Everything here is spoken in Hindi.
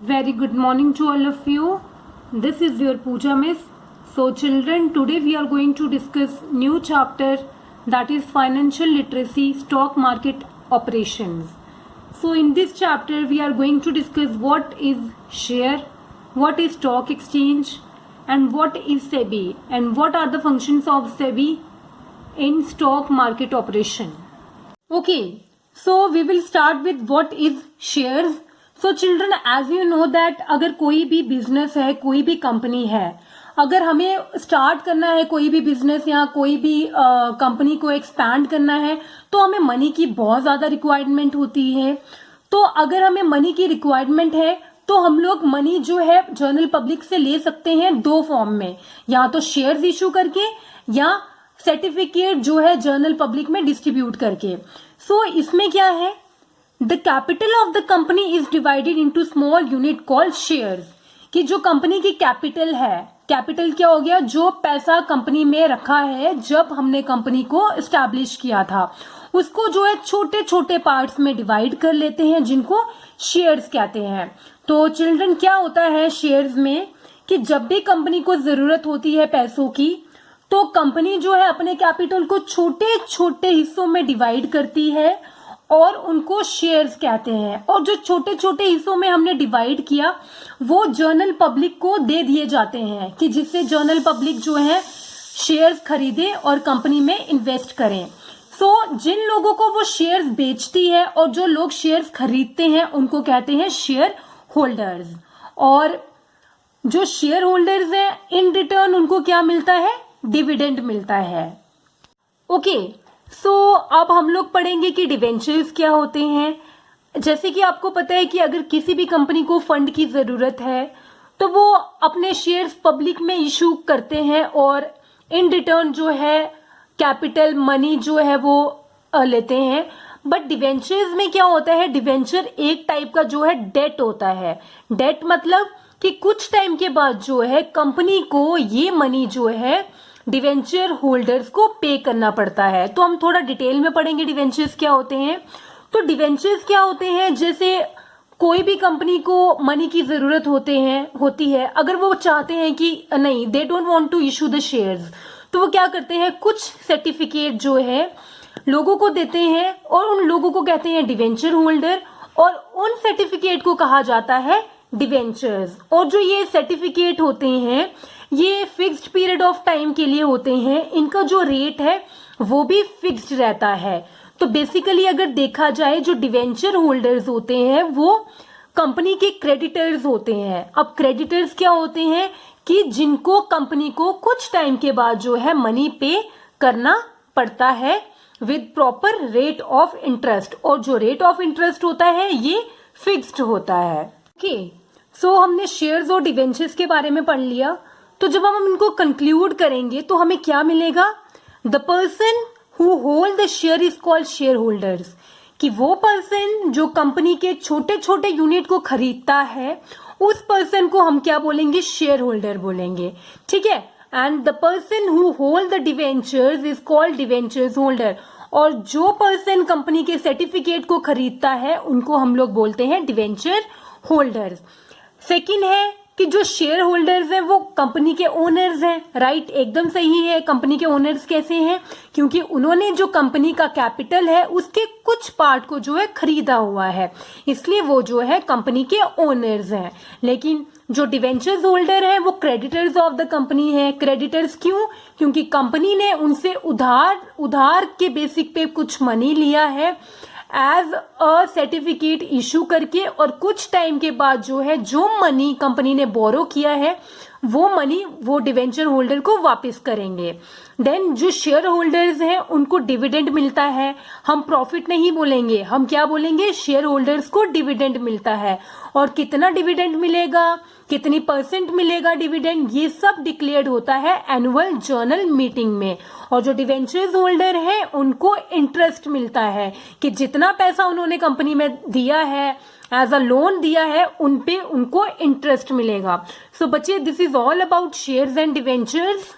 Very good morning to all of you. This is your Pooja Miss. So children, today we are going to discuss new chapter, that is financial literacy, stock market operations. So in this chapter we are going to discuss what is share, what is stock exchange, and what is SEBI, and what are the functions of SEBI in stock market operation. Okay, so we will start with what is shares. So children, as you know that अगर कोई भी बिजनेस है, कोई भी कंपनी है, अगर हमें स्टार्ट करना है कोई भी बिजनेस या कोई भी कंपनी को एक्सपैंड करना है तो हमें मनी की बहुत ज़्यादा रिक्वायरमेंट होती है. तो अगर हमें मनी की रिक्वायरमेंट है तो हम लोग मनी जो है जनरल पब्लिक से ले सकते हैं दो फॉर्म में, या तो शेयर्स इशू करके या सर्टिफिकेट जो है जनरल पब्लिक में डिस्ट्रीब्यूट करके. सो इसमें क्या है, The capital of the company is divided into small unit called shares. कि जो कंपनी की कैपिटल है, कैपिटल क्या हो गया, जो पैसा कंपनी में रखा है जब हमने कंपनी को एस्टैब्लिश किया था, उसको जो है छोटे छोटे पार्ट्स में डिवाइड कर लेते हैं जिनको शेयर्स कहते हैं. तो चिल्ड्रन क्या होता है शेयर्स में कि जब भी कंपनी को जरूरत होती है पैसों की तो कंपनी जो है अपने कैपिटल को छोटे छोटे हिस्सों में डिवाइड करती है और उनको शेयर्स कहते हैं. और जो छोटे छोटे हिस्सों में हमने डिवाइड किया वो जनरल पब्लिक को दे दिए जाते हैं कि जिससे जनरल पब्लिक जो है शेयर्स खरीदे और कंपनी में इन्वेस्ट करें. सो जिन लोगों को वो शेयर्स बेचती है और जो लोग शेयर्स खरीदते हैं उनको कहते हैं शेयर होल्डर्स. और जो शेयर होल्डर्स हैं इन रिटर्न उनको क्या मिलता है, डिविडेंड मिलता है. ओके, सो अब हम लोग पढ़ेंगे कि डिवेंचर्स क्या होते हैं. जैसे कि आपको पता है कि अगर किसी भी कंपनी को फंड की ज़रूरत है तो वो अपने शेयर्स पब्लिक में इशू करते हैं और इन रिटर्न जो है कैपिटल मनी जो है वो लेते हैं. बट डिवेंचर्स में क्या होता है, डिवेंचर एक टाइप का जो है डेट होता है. डेट मतलब कि कुछ टाइम के बाद जो है कंपनी को ये मनी जो है डिवेंचर होल्डर्स को पे करना पड़ता है. तो हम थोड़ा डिटेल में पढ़ेंगे डिवेंचर्स क्या होते हैं. तो डिवेंचर्स क्या होते हैं, जैसे कोई भी कंपनी को मनी की जरूरत होती है, अगर वो चाहते हैं कि नहीं, they don't want to issue the shares, तो वो क्या करते हैं, कुछ सर्टिफिकेट जो है लोगों को देते हैं और उन लोगों को कहते हैं डिवेंचर होल्डर, और उन सर्टिफिकेट को कहा जाता है डिवेंचर्स. और जो ये सर्टिफिकेट होते हैं ये फिक्स्ड पीरियड ऑफ टाइम के लिए होते हैं, इनका जो रेट है वो भी फिक्स्ड रहता है. तो बेसिकली अगर देखा जाए जो डिवेंचर होल्डर्स होते हैं वो कंपनी के क्रेडिटर्स होते हैं. अब क्रेडिटर्स क्या होते हैं कि जिनको कंपनी को कुछ टाइम के बाद जो है मनी पे करना पड़ता है with proper rate of interest, और जो रेट ऑफ इंटरेस्ट होता है ये फिक्स्ड होता है. ओके, सो हमने शेयर्स और डिवेंचर्स के बारे में पढ़ लिया. तो जब हम इनको कंक्लूड करेंगे तो हमें क्या मिलेगा, the person who hold the share is called share holders. कि वो पर्सन जो कंपनी के छोटे छोटे यूनिट को खरीदता है उस पर्सन को हम क्या बोलेंगे, शेयर होल्डर बोलेंगे. ठीक है. And the person who hold the debentures is called debentures holder. और जो पर्सन कंपनी के सर्टिफिकेट को खरीदता है उनको हम लोग बोलते हैं डिवेंचर होल्डर्स. सेकेंड है कि जो शेयर होल्डर्स हैं वो कंपनी के ओनर्स हैं. राइट, एकदम सही है. कंपनी के ओनर्स कैसे हैं, क्योंकि उन्होंने जो कंपनी का कैपिटल है उसके कुछ पार्ट को जो है खरीदा हुआ है, इसलिए वो जो है कंपनी के ओनर्स हैं. लेकिन जो डिवेंचर्स होल्डर हैं वो क्रेडिटर्स ऑफ द कंपनी है. क्रेडिटर्स क्यों, क्योंकि कंपनी ने उनसे उधार के बेसिक पे कुछ मनी लिया है एज अ सर्टिफिकेट इशू करके, और कुछ टाइम के बाद जो है जो मनी कंपनी ने बोरो किया है वो मनी वो डिवेंचर होल्डर को वापस करेंगे. देन जो शेयर होल्डर्स हैं उनको डिविडेंड मिलता है. हम प्रॉफिट नहीं बोलेंगे, हम क्या बोलेंगे, शेयर होल्डर्स को डिविडेंड मिलता है. और कितना डिविडेंड मिलेगा, कितनी परसेंट मिलेगा डिविडेंड, ये सब डिक्लेयर्ड होता है एनुअल जर्नल मीटिंग में. और जो डिवेंचर्स होल्डर हैं उनको इंटरेस्ट मिलता है कि जितना पैसा उन्होंने कंपनी में दिया है एज अ लोन दिया है उन पे उनको इंटरेस्ट मिलेगा. सो बच्चे, this is all about shares and debentures.